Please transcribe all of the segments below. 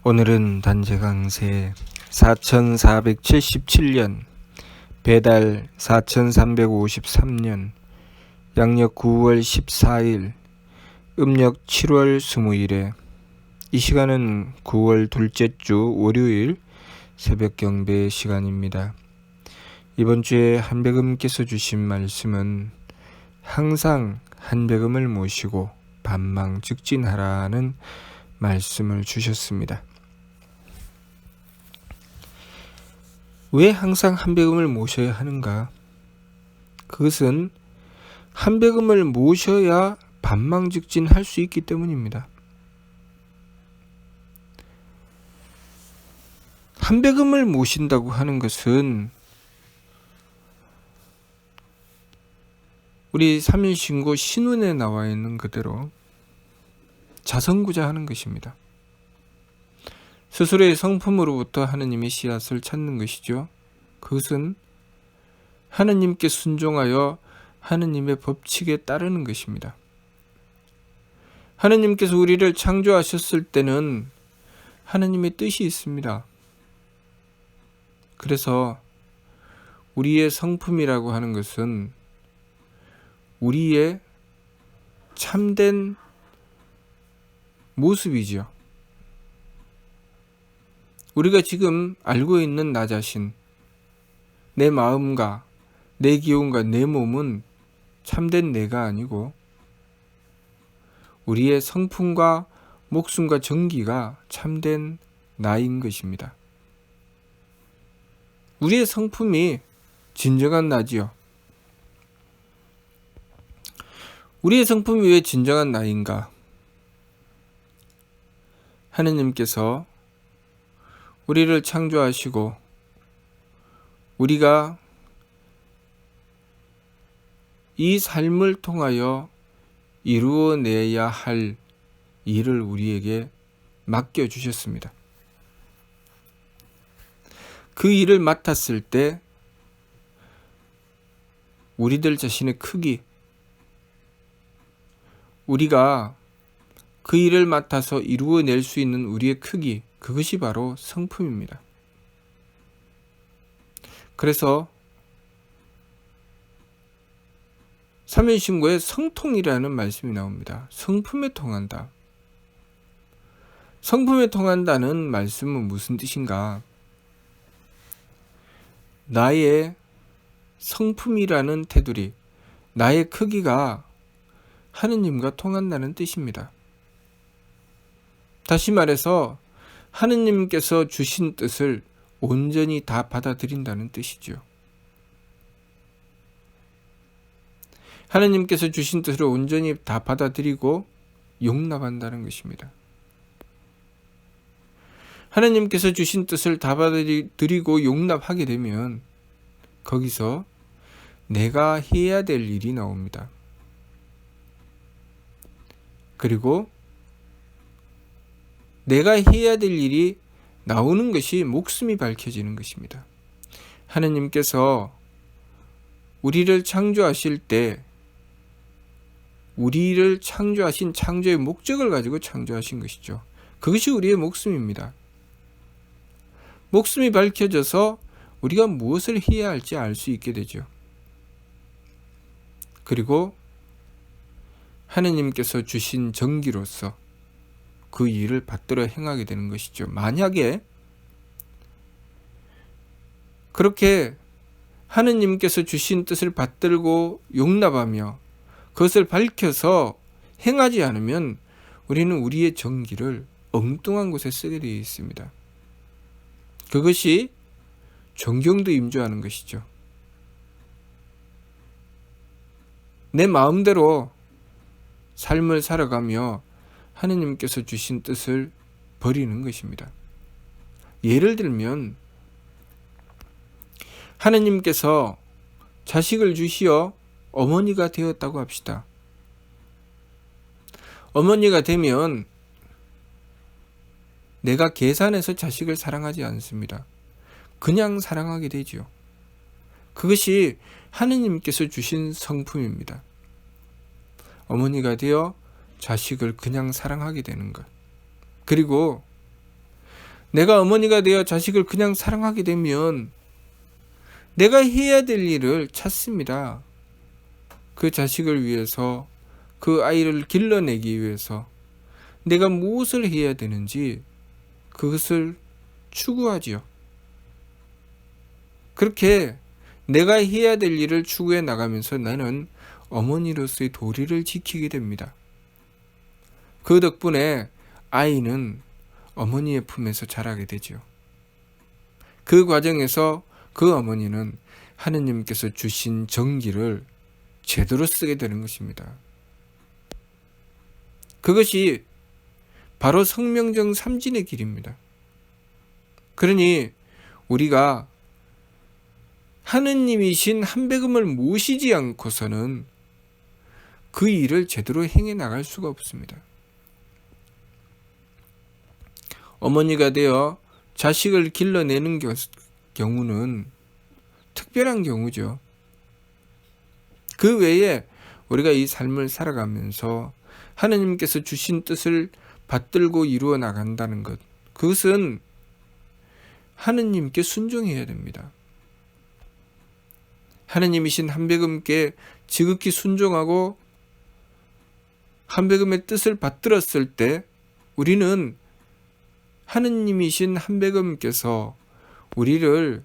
오늘은 단체 강세 4477년 배달 4353년 양력 9월 14일 음력 7월 20일에 이 시간은 9월 둘째 주 월요일 새벽 경배 시간입니다. 이번 주에 한백음께서 주신 말씀은 항상 한백음을 모시고 반망 즉진하라는 말씀을 주셨습니다. 왜 항상 한백음을 모셔야 하는가? 그것은 한백음을 모셔야 반망즉진할 수 있기 때문입니다. 한백음을 모신다고 하는 것은 우리 삼일신고 신운에 나와 있는 그대로 자선구자하는 것입니다. 스스로의 성품으로부터 하느님의 씨앗을 찾는 것이죠. 그것은 하느님께 순종하여 하느님의 법칙에 따르는 것입니다. 하느님께서 우리를 창조하셨을 때는 하느님의 뜻이 있습니다. 그래서 우리의 성품이라고 하는 것은 우리의 참된 모습이죠. 우리가 지금 알고 있는 나 자신, 내 마음과 내 기운과 내 몸은 참된 내가 아니고 우리의 성품과 목숨과 정기가 참된 나인 것입니다. 우리의 성품이 진정한 나지요. 우리의 성품이 왜 진정한 나인가? 하느님께서 우리를 창조하시고 우리가 이 삶을 통하여 이루어내야 할 일을 우리에게 맡겨주셨습니다. 그 일을 맡았을 때 우리들 자신의 크기, 우리가 그 일을 맡아서 이루어낼 수 있는 우리의 크기, 그것이 바로 성품입니다. 그래서 삼일신고에 성통이라는 말씀이 나옵니다. 성품에 통한다. 성품에 통한다는 말씀은 무슨 뜻인가? 나의 성품이라는 테두리, 나의 크기가 하느님과 통한다는 뜻입니다. 다시 말해서 하느님께서 주신 뜻을 온전히 다 받아들인다는 뜻이죠. 하느님께서 주신 뜻을 온전히 다 받아들이고 용납한다는 것입니다. 하느님께서 주신 뜻을 다 받아들이고 용납하게 되면 거기서 내가 해야 될 일이 나옵니다. 그리고 내가 해야 될 일이 나오는 것이 목숨이 밝혀지는 것입니다. 하느님께서 우리를 창조하실 때 우리를 창조하신 창조의 목적을 가지고 창조하신 것이죠. 그것이 우리의 목숨입니다. 목숨이 밝혀져서 우리가 무엇을 해야 할지 알 수 있게 되죠. 그리고 하느님께서 주신 정기로서 그 일을 받들어 행하게 되는 것이죠. 만약에 그렇게 하느님께서 주신 뜻을 받들고 용납하며 그것을 밝혀서 행하지 않으면 우리는 우리의 정기를 엉뚱한 곳에 쓰게 되어 있습니다. 그것이 존경도 임조하는 것이죠. 내 마음대로 삶을 살아가며 하느님께서 주신 뜻을 버리는 것입니다. 예를 들면 하느님께서 자식을 주시어 어머니가 되었다고 합시다. 어머니가 되면 내가 계산해서 자식을 사랑하지 않습니다. 그냥 사랑하게 되죠. 그것이 하느님께서 주신 성품입니다. 어머니가 되어 자식을 그냥 사랑하게 되는 것. 그리고 내가 어머니가 되어 자식을 그냥 사랑하게 되면 내가 해야 될 일을 찾습니다. 그 자식을 위해서, 그 아이를 길러내기 위해서 내가 무엇을 해야 되는지 그것을 추구하지요. 그렇게 내가 해야 될 일을 추구해 나가면서 나는 어머니로서의 도리를 지키게 됩니다. 그 덕분에 아이는 어머니의 품에서 자라게 되지요. 그 과정에서 그 어머니는 하느님께서 주신 정기를 제대로 쓰게 되는 것입니다. 그것이 바로 성명정 삼진의 길입니다. 그러니 우리가 하느님이신 한백음을 모시지 않고서는 그 일을 제대로 행해 나갈 수가 없습니다. 어머니가 되어 자식을 길러내는 경우는 특별한 경우죠. 그 외에 우리가 이 삶을 살아가면서 하느님께서 주신 뜻을 받들고 이루어 나간다는 것, 그것은 하느님께 순종해야 됩니다. 하느님이신 한백음께 지극히 순종하고 한백음의 뜻을 받들었을 때 우리는 하느님이신 한백음께서 우리를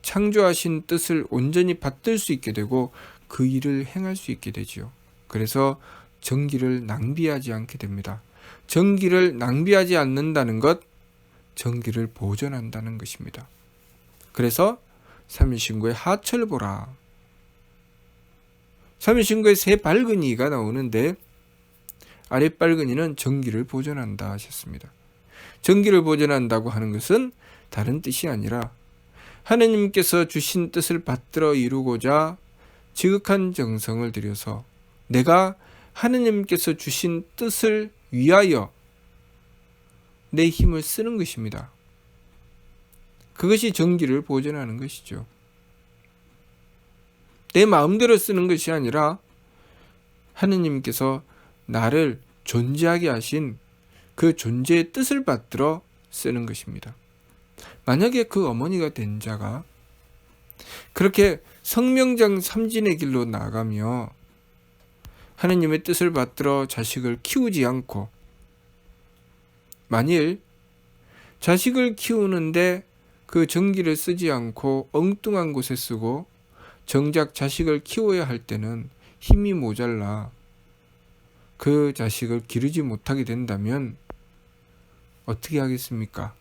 창조하신 뜻을 온전히 받들 수 있게 되고 그 일을 행할 수 있게 되지요. 그래서 정기를 낭비하지 않게 됩니다. 정기를 낭비하지 않는다는 것, 정기를 보존한다는 것입니다. 그래서 삼일신고에 하철 보라. 삼일신고에 세 발근이가 나오는데 아랫발근이는 정기를 보존한다 하셨습니다. 정기를 보존한다고 하는 것은 다른 뜻이 아니라 하느님께서 주신 뜻을 받들어 이루고자 지극한 정성을 들여서 내가 하느님께서 주신 뜻을 위하여 내 힘을 쓰는 것입니다. 그것이 정기를 보존하는 것이죠. 내 마음대로 쓰는 것이 아니라 하느님께서 나를 존재하게 하신 그 존재의 뜻을 받들어 쓰는 것입니다. 만약에 그 어머니가 된 자가 그렇게 성명장 삼진의 길로 나가며 하느님의 뜻을 받들어 자식을 키우지 않고 만일 자식을 키우는데 그 정기를 쓰지 않고 엉뚱한 곳에 쓰고 정작 자식을 키워야 할 때는 힘이 모자라 그 자식을 기르지 못하게 된다면 어떻게 하겠습니까?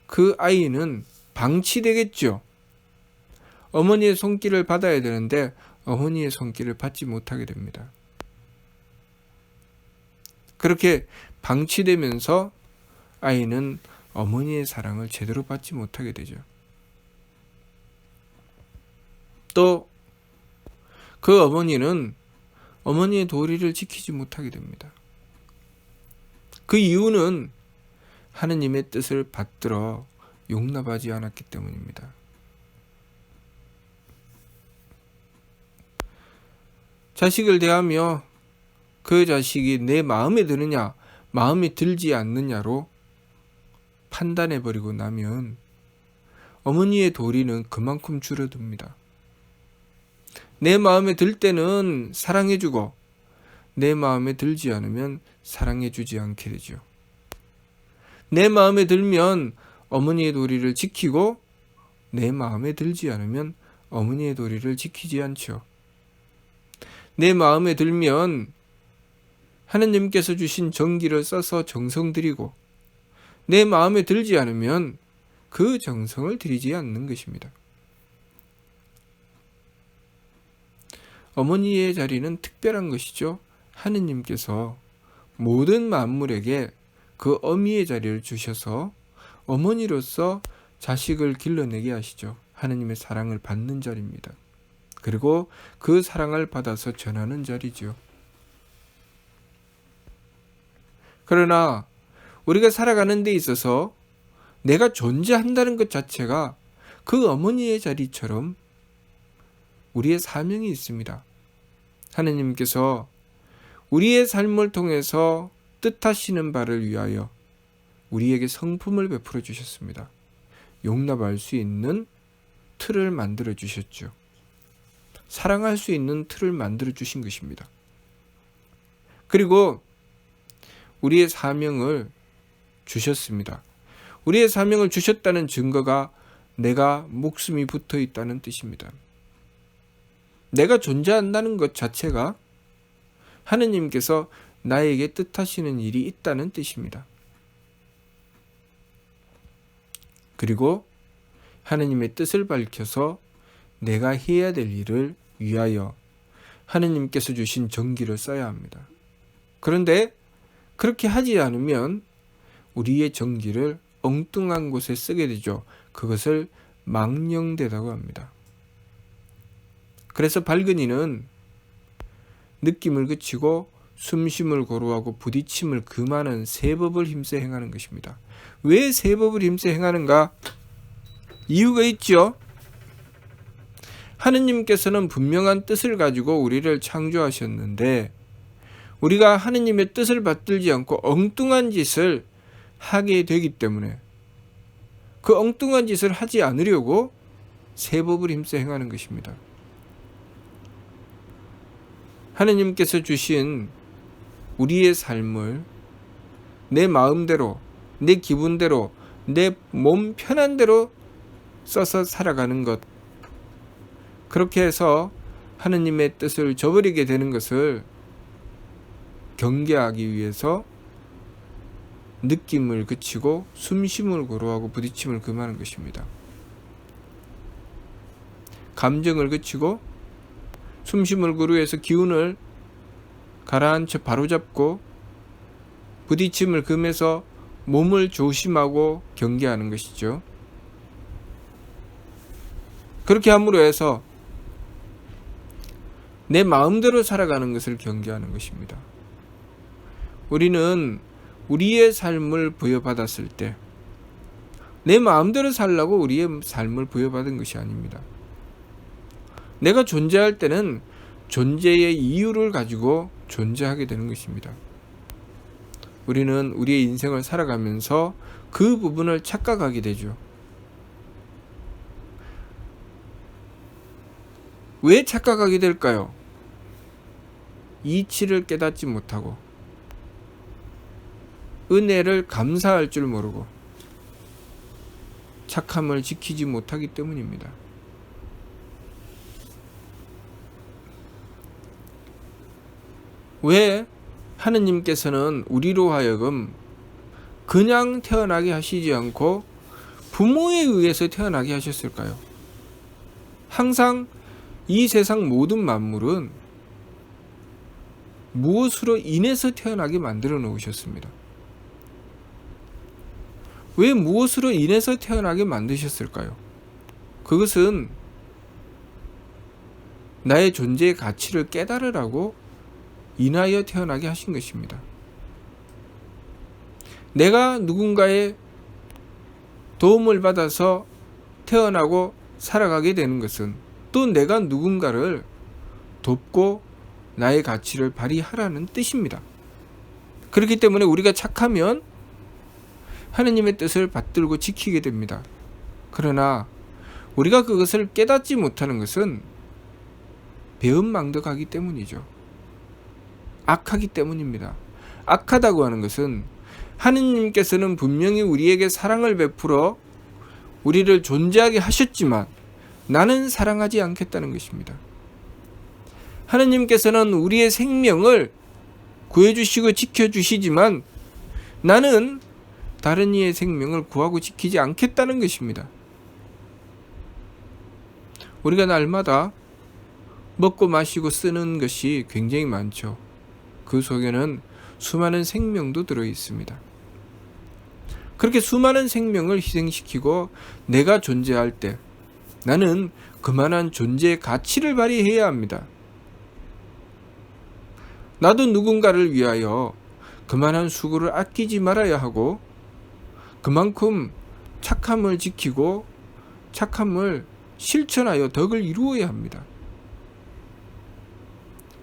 그 아이는 방치되겠죠. 어머니의 손길을 받아야 되는데 어머니의 손길을 받지 못하게 됩니다. 그렇게 방치되면서 아이는 어머니의 사랑을 제대로 받지 못하게 되죠. 또 그 어머니는 어머니의 도리를 지키지 못하게 됩니다. 그 이유는 하느님의 뜻을 받들어 용납하지 않았기 때문입니다. 자식을 대하며 그 자식이 내 마음에 드느냐 마음에 들지 않느냐로 판단해버리고 나면 어머니의 도리는 그만큼 줄어듭니다. 내 마음에 들 때는 사랑해주고 내 마음에 들지 않으면 사랑해주지 않게 되죠. 내 마음에 들면 어머니의 도리를 지키고 내 마음에 들지 않으면 어머니의 도리를 지키지 않죠. 내 마음에 들면 하느님께서 주신 정기를 써서 정성 들이고 내 마음에 들지 않으면 그 정성을 들이지 않는 것입니다. 어머니의 자리는 특별한 것이죠. 하느님께서 모든 만물에게 그 어미의 자리를 주셔서 어머니로서 자식을 길러내게 하시죠. 하느님의 사랑을 받는 자리입니다. 그리고 그 사랑을 받아서 전하는 자리죠. 그러나 우리가 살아가는 데 있어서 내가 존재한다는 것 자체가 그 어머니의 자리처럼 우리의 사명이 있습니다. 하느님께서 우리의 삶을 통해서 뜻하시는 바를 위하여 우리에게 성품을 베풀어 주셨습니다. 용납할 수 있는 틀을 만들어 주셨죠. 사랑할 수 있는 틀을 만들어 주신 것입니다. 그리고 우리의 사명을 주셨습니다. 우리의 사명을 주셨다는 증거가 내가 목숨이 붙어 있다는 뜻입니다. 내가 존재한다는 것 자체가 하느님께서 나에게 뜻하시는 일이 있다는 뜻입니다. 그리고 하느님의 뜻을 밝혀서 내가 해야 될 일을 위하여 하느님께서 주신 정기를 써야 합니다. 그런데 그렇게 하지 않으면 우리의 정기를 엉뚱한 곳에 쓰게 되죠. 그것을 망령되다고 합니다. 그래서 밝은 이는 느낌을 그치고 숨쉼을 고루하고 부딪힘을 금하는 세 법을 힘써 행하는 것입니다. 왜 세 법을 힘써 행하는가? 이유가 있죠. 하느님께서는 분명한 뜻을 가지고 우리를 창조하셨는데 우리가 하느님의 뜻을 받들지 않고 엉뚱한 짓을 하게 되기 때문에 그 엉뚱한 짓을 하지 않으려고 세 법을 힘써 행하는 것입니다. 하느님께서 주신 우리의 삶을 내 마음대로, 내 기분대로, 내 몸 편한 대로 써서 살아가는 것, 그렇게 해서 하느님의 뜻을 저버리게 되는 것을 경계하기 위해서 느낌을 그치고 숨쉼을 고루하고 부딪힘을 금하는 것입니다. 감정을 그치고 숨쉼을 고루해서 기운을 가라앉혀 바로잡고 부딪힘을 금해서 몸을 조심하고 경계하는 것이죠. 그렇게 함으로 해서 내 마음대로 살아가는 것을 경계하는 것입니다. 우리는 우리의 삶을 부여받았을 때 내 마음대로 살라고 우리의 삶을 부여받은 것이 아닙니다. 내가 존재할 때는 존재의 이유를 가지고 존재하게 되는 것입니다. 우리는 우리의 인생을 살아가면서 그 부분을 착각하게 되죠. 왜 착각하게 될까요? 이치를 깨닫지 못하고 은혜를 감사할 줄 모르고 착함을 지키지 못하기 때문입니다. 왜 하느님께서는 우리로 하여금 그냥 태어나게 하시지 않고 부모에 의해서 태어나게 하셨을까요? 항상 이 세상 모든 만물은 무엇으로 인해서 태어나게 만들어 놓으셨습니다. 왜 무엇으로 인해서 태어나게 만드셨을까요? 그것은 나의 존재의 가치를 깨달으라고 인하여 태어나게 하신 것입니다. 내가 누군가의 도움을 받아서 태어나고 살아가게 되는 것은 또 내가 누군가를 돕고 나의 가치를 발휘하라는 뜻입니다. 그렇기 때문에 우리가 착하면 하느님의 뜻을 받들고 지키게 됩니다. 그러나 우리가 그것을 깨닫지 못하는 것은 배은망덕하기 때문이죠. 악하기 때문입니다. 악하다고 하는 것은 하느님께서는 분명히 우리에게 사랑을 베풀어 우리를 존재하게 하셨지만 나는 사랑하지 않겠다는 것입니다. 하느님께서는 우리의 생명을 구해주시고 지켜주시지만 나는 다른 이의 생명을 구하고 지키지 않겠다는 것입니다. 우리가 날마다 먹고 마시고 쓰는 것이 굉장히 많죠. 그 속에는 수많은 생명도 들어 있습니다. 그렇게 수많은 생명을 희생시키고 내가 존재할 때 나는 그만한 존재의 가치를 발휘해야 합니다. 나도 누군가를 위하여 그만한 수고를 아끼지 말아야 하고 그만큼 착함을 지키고 착함을 실천하여 덕을 이루어야 합니다.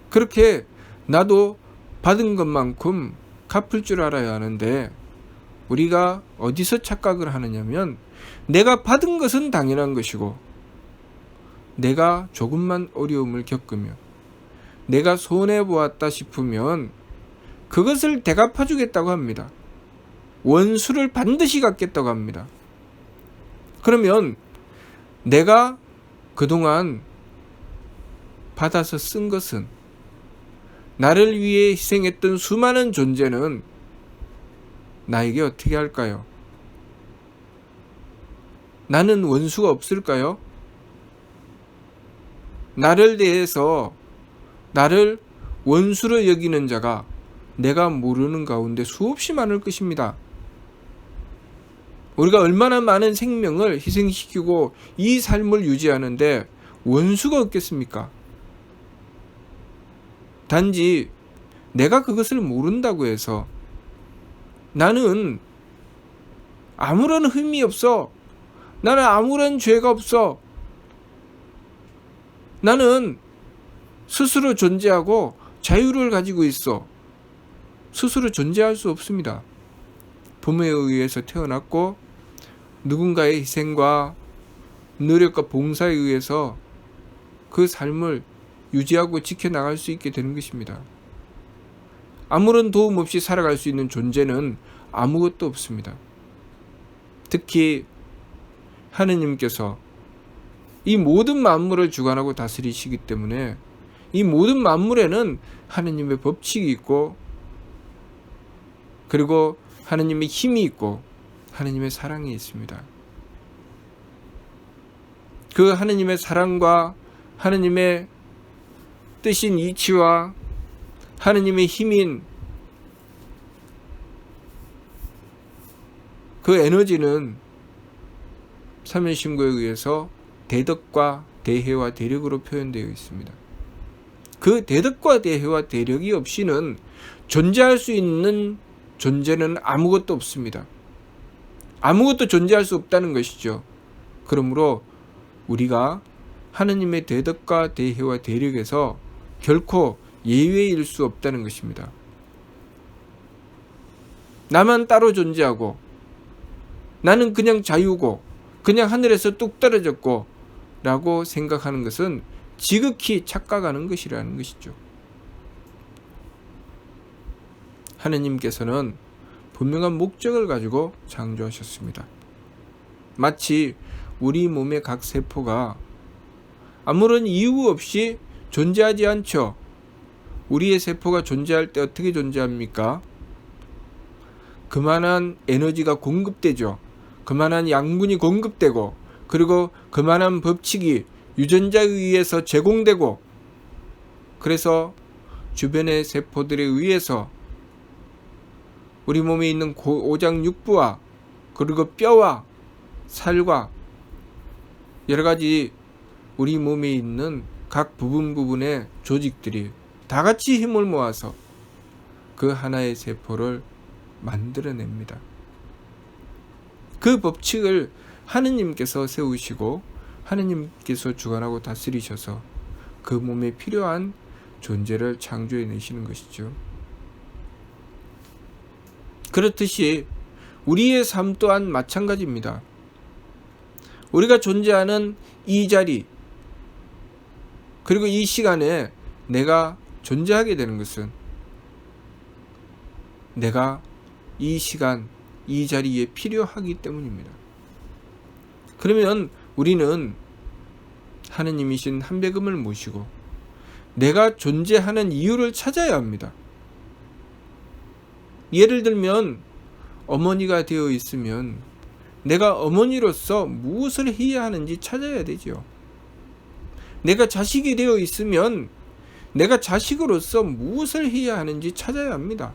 그렇게 나도 받은 것만큼 갚을 줄 알아야 하는데 우리가 어디서 착각을 하느냐면 내가 받은 것은 당연한 것이고 내가 조금만 어려움을 겪으며 내가 손해보았다 싶으면 그것을 대갚아주겠다고 합니다. 원수를 반드시 갚겠다고 합니다. 그러면 내가 그동안 받아서 쓴 것은 나를 위해 희생했던 수많은 존재는 나에게 어떻게 할까요? 나는 원수가 없을까요? 나를 대해서 나를 원수로 여기는 자가 내가 모르는 가운데 수없이 많을 것입니다. 우리가 얼마나 많은 생명을 희생시키고 이 삶을 유지하는데 원수가 없겠습니까? 단지 내가 그것을 모른다고 해서 나는 아무런 흠이 없어. 나는 아무런 죄가 없어. 나는 스스로 존재하고 자유를 가지고 있어. 스스로 존재할 수 없습니다. 부모에 의해서 태어났고 누군가의 희생과 노력과 봉사에 의해서 그 삶을 유지하고 지켜나갈 수 있게 되는 것입니다. 아무런 도움 없이 살아갈 수 있는 존재는 아무것도 없습니다. 특히 하느님께서 이 모든 만물을 주관하고 다스리시기 때문에 이 모든 만물에는 하느님의 법칙이 있고 그리고 하느님의 힘이 있고 하느님의 사랑이 있습니다. 그 하느님의 사랑과 하느님의 뜻인 이치와 하느님의 힘인 그 에너지는 사면신고에 의해서 대덕과 대해와 대력으로 표현되어 있습니다. 그 대덕과 대해와 대력이 없이는 존재할 수 있는 존재는 아무것도 없습니다. 아무것도 존재할 수 없다는 것이죠. 그러므로 우리가 하느님의 대덕과 대해와 대력에서 결코 예외일 수 없다는 것입니다. 나만 따로 존재하고 나는 그냥 자유고 그냥 하늘에서 뚝 떨어졌고 라고 생각하는 것은 지극히 착각하는 것이라는 것이죠. 하느님께서는 분명한 목적을 가지고 창조하셨습니다. 마치 우리 몸의 각 세포가 아무런 이유 없이 존재하지 않죠. 우리의 세포가 존재할 때 어떻게 존재합니까? 그만한 에너지가 공급되죠. 그만한 양분이 공급되고 그리고 그만한 법칙이 유전자에 의해서 제공되고 그래서 주변의 세포들에 의해서 우리 몸에 있는 오장육부와 그리고 뼈와 살과 여러 가지 우리 몸에 있는 각 부분의 조직들이 다 같이 힘을 모아서 그 하나의 세포를 만들어냅니다. 그 법칙을 하느님께서 세우시고 하느님께서 주관하고 다스리셔서 그 몸에 필요한 존재를 창조해 내시는 것이죠. 그렇듯이 우리의 삶 또한 마찬가지입니다. 우리가 존재하는 이 자리 그리고 이 시간에 내가 존재하게 되는 것은 내가 이 시간 이 자리에 필요하기 때문입니다. 그러면 우리는 하느님이신 한배금을 모시고 내가 존재하는 이유를 찾아야 합니다. 예를 들면 어머니가 되어 있으면 내가 어머니로서 무엇을 해야 하는지 찾아야 되죠. 내가 자식이 되어 있으면 내가 자식으로서 무엇을 해야 하는지 찾아야 합니다.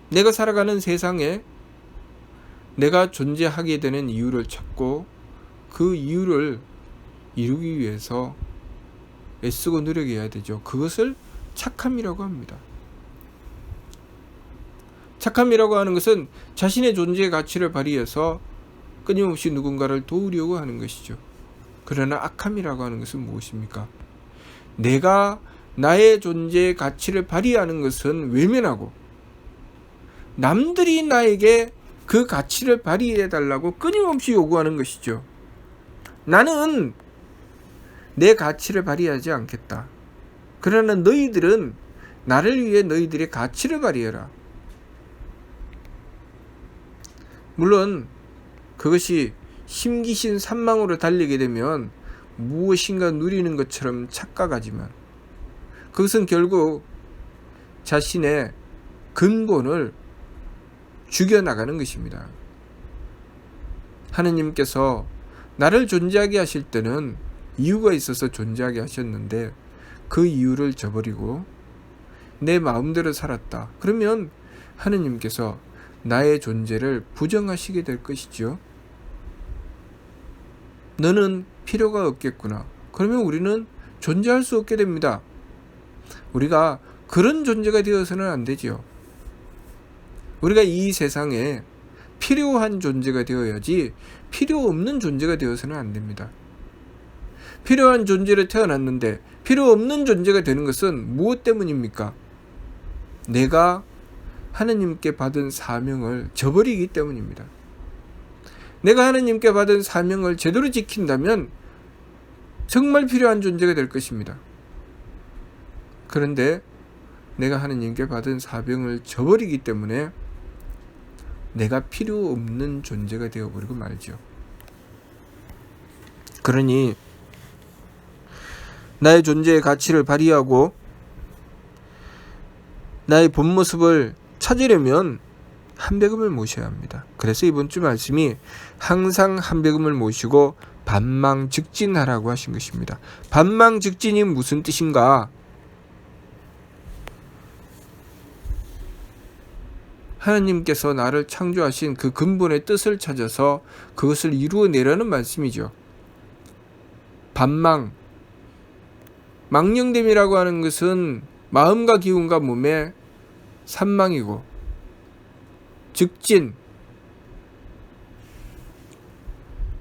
내가 살아가는 세상에 내가 존재하게 되는 이유를 찾고 그 이유를 이루기 위해서 애쓰고 노력해야 되죠. 그것을 착함이라고 합니다. 착함이라고 하는 것은 자신의 존재의 가치를 발휘해서 끊임없이 누군가를 도우려고 하는 것이죠. 그러나 악함이라고 하는 것은 무엇입니까? 내가 나의 존재의 가치를 발휘하는 것은 외면하고 남들이 나에게 그 가치를 발휘해 달라고 끊임없이 요구하는 것이죠. 나는 내 가치를 발휘하지 않겠다. 그러나 너희들은 나를 위해 너희들의 가치를 발휘해라. 물론 그것이 심기신 산망으로 달리게 되면 무엇인가 누리는 것처럼 착각하지만 그것은 결국 자신의 근본을 죽여나가는 것입니다. 하느님께서 나를 존재하게 하실 때는 이유가 있어서 존재하게 하셨는데 그 이유를 저버리고 내 마음대로 살았다. 그러면 하느님께서 나의 존재를 부정하시게 될 것이죠. 너는 필요가 없겠구나. 그러면 우리는 존재할 수 없게 됩니다. 우리가 그런 존재가 되어서는 안 되지요. 우리가 이 세상에 필요한 존재가 되어야지 필요 없는 존재가 되어서는 안 됩니다. 필요한 존재로 태어났는데 필요 없는 존재가 되는 것은 무엇 때문입니까? 내가 하느님께 받은 사명을 저버리기 때문입니다. 내가 하느님께 받은 사명을 제대로 지킨다면 정말 필요한 존재가 될 것입니다. 그런데 내가 하느님께 받은 사명을 저버리기 때문에 내가 필요 없는 존재가 되어버리고 말죠. 그러니 나의 존재의 가치를 발휘하고 나의 본 모습을 찾으려면 한배금을 모셔야 합니다. 그래서 이번 주 말씀이 항상 한배금을 모시고 반망즉진하라고 하신 것입니다. 반망즉진이 무슨 뜻인가? 하나님께서 나를 창조하신 그 근본의 뜻을 찾아서 그것을 이루어내라는 말씀이죠. 반망, 망령됨이라고 하는 것은 마음과 기운과 몸의 산망이고, 즉진,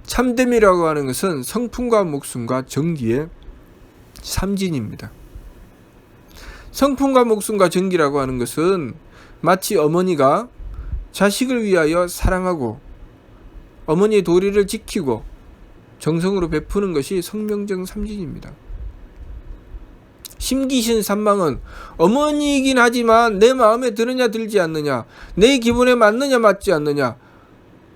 참됨이라고 하는 것은 성품과 목숨과 정기의 삼진입니다. 성품과 목숨과 정기라고 하는 것은 마치 어머니가 자식을 위하여 사랑하고 어머니의 도리를 지키고 정성으로 베푸는 것이 성명정 삼진입니다. 심기신 산망은 어머니이긴 하지만 내 마음에 드느냐 들지 않느냐, 내 기분에 맞느냐 맞지 않느냐,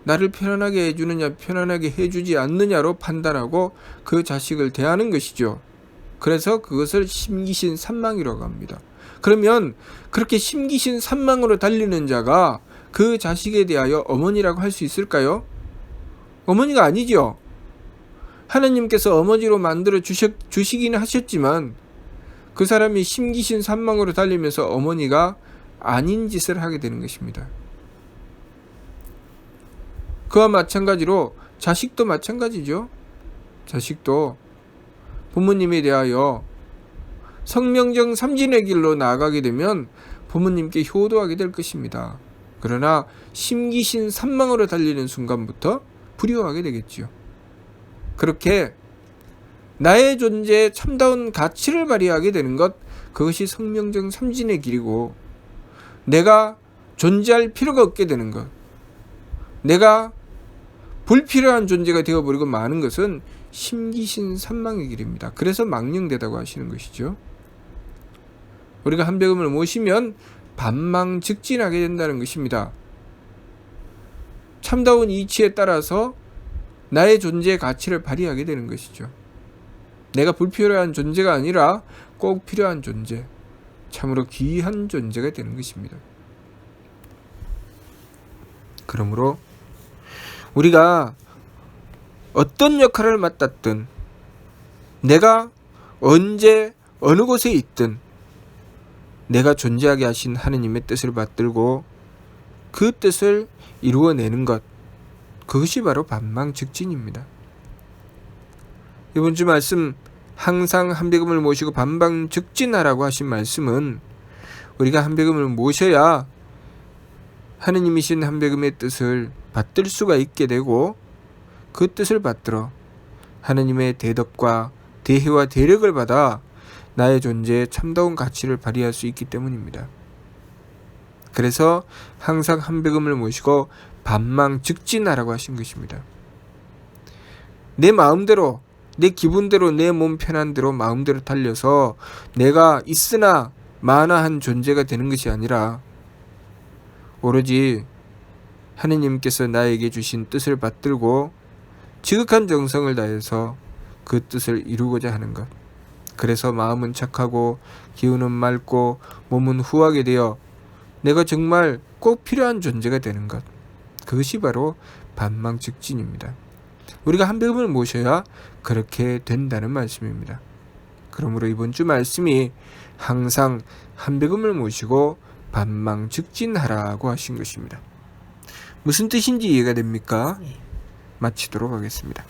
나를 편안하게 해주느냐 편안하게 해주지 않느냐로 판단하고 그 자식을 대하는 것이죠. 그래서 그것을 심기신 산망이라고 합니다. 그러면 그렇게 심기신 산망으로 달리는 자가 그 자식에 대하여 어머니라고 할 수 있을까요? 어머니가 아니죠. 하나님께서 어머니로 만들어 주시기는 하셨지만 그 사람이 심기신 산망으로 달리면서 어머니가 아닌 짓을 하게 되는 것입니다. 그와 마찬가지로 자식도 마찬가지죠. 자식도 부모님에 대하여 성명정 삼진의 길로 나아가게 되면 부모님께 효도하게 될 것입니다. 그러나 심기신 산망으로 달리는 순간부터 불효하게 되겠지요. 그렇게 나의 존재에 참다운 가치를 발휘하게 되는 것, 그것이 성명정 삼진의 길이고, 내가 존재할 필요가 없게 되는 것, 내가 불필요한 존재가 되어버리고 마는 것은 심기신 산망의 길입니다. 그래서 망령되다고 하시는 것이죠. 우리가 한배금을 모시면 반망즉진하게 된다는 것입니다. 참다운 이치에 따라서 나의 존재의 가치를 발휘하게 되는 것이죠. 내가 불필요한 존재가 아니라 꼭 필요한 존재, 참으로 귀한 존재가 되는 것입니다. 그러므로 우리가 어떤 역할을 맡았든, 내가 언제 어느 곳에 있든 내가 존재하게 하신 하느님의 뜻을 받들고 그 뜻을 이루어내는 것, 그것이 바로 반망즉진입니다. 이번 주 말씀, 항상 한배금을 모시고 반망즉진하라고 하신 말씀은 우리가 한배금을 모셔야 하느님이신 한배금의 뜻을 받들 수가 있게 되고, 그 뜻을 받들어 하느님의 대덕과 대혜와 대력을 받아 나의 존재에 참다운 가치를 발휘할 수 있기 때문입니다. 그래서 항상 한백음을 모시고 반망즉진하라고 하신 것입니다. 내 마음대로, 내 기분대로, 내 몸 편한 대로 마음대로 달려서 내가 있으나 마나한 존재가 되는 것이 아니라 오로지 하느님께서 나에게 주신 뜻을 받들고 지극한 정성을 다해서 그 뜻을 이루고자 하는 것. 그래서 마음은 착하고 기운은 맑고 몸은 후하게 되어 내가 정말 꼭 필요한 존재가 되는 것. 그것이 바로 반망즉진입니다. 우리가 한백음을 모셔야 그렇게 된다는 말씀입니다. 그러므로 이번 주 말씀이 항상 한백음을 모시고 반망즉진하라고 하신 것입니다. 무슨 뜻인지 이해가 됩니까? 마치도록 하겠습니다.